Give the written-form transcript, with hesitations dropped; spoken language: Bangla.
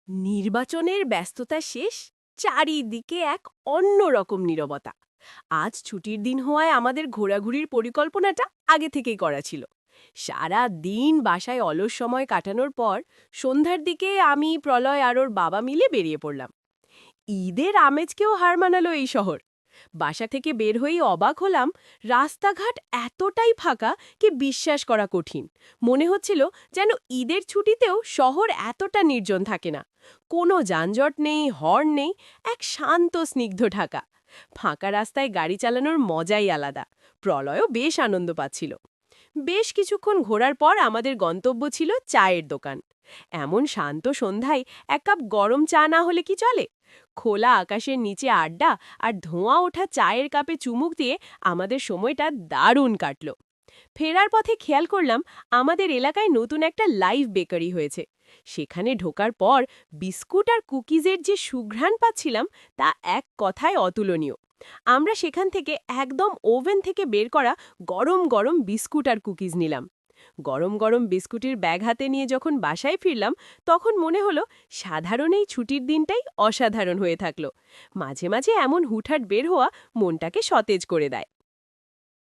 নির্বাচনের ব্যস্ততা শেষ, চারিদিকে এক অন্যরকম নীরবতা। আজ ছুটির দিন হওয়ায় আমাদের ঘোরাঘুরির পরিকল্পনাটা আগে থেকেই করা ছিল। সারা দিন বাসায় অলস সময় কাটানোর পর সন্ধ্যার দিকে আমি, প্রলয় আর ওর বাবা মিলে বেরিয়ে পড়লাম। ঈদের আমেজকেও হার মানালো এই শহর। বাসা থেকে বের হয়েই অবাক হলাম, রাস্তাঘাট এতটাই ফাঁকা কি বিশ্বাস করা কঠিন। মনে হচ্ছিল যেন ঈদের ছুটিতেও শহর এতটা নির্জন থাকে না। কোনো যানজট নেই, হর্ন নেই, এক শান্ত স্নিগ্ধ ঢাকা। ফাঁকা রাস্তায় গাড়ি চালানোর মজাই আলাদা। প্রলয়ও বেশ আনন্দ পাচ্ছিল। বেশ কিছুক্ষণ ঘোরার পর আমাদের গন্তব্য ছিল চায়ের দোকান। এমন শান্ত সন্ধ্যায় এক কাপ গরম চা না হলে কি চলে? খোলা আকাশের নিচে আড্ডা আর ধোঁয়া ওঠা চায়ের কাপে চুমুক দিয়ে আমাদের সময়টা দারুণ কাটল। ফেরার পথে খেয়াল করলাম আমাদের এলাকায় নতুন একটা লাইভ বেকারি হয়েছে। সেখানে ঢোকার পর বিস্কুট আর কুকিজের যে সুঘ্রাণ পাচ্ছিলাম তা এক কথায় অতুলনীয়। আমরা সেখান থেকে একদম ওভেন থেকে বের করা গরম গরম বিস্কুট আর কুকিজ নিলাম। গরম গরম বিস্কুটের ব্যাগ হাতে নিয়ে যখন বাসায় ফিরলাম, তখন মনে হলো সাধারণ এই ছুটির দিনটাই অসাধারণ হয়ে থাকলো। মাঝে মাঝে এমন হুটহাট বের হওয়া মনটাকে সতেজ করে দেয়।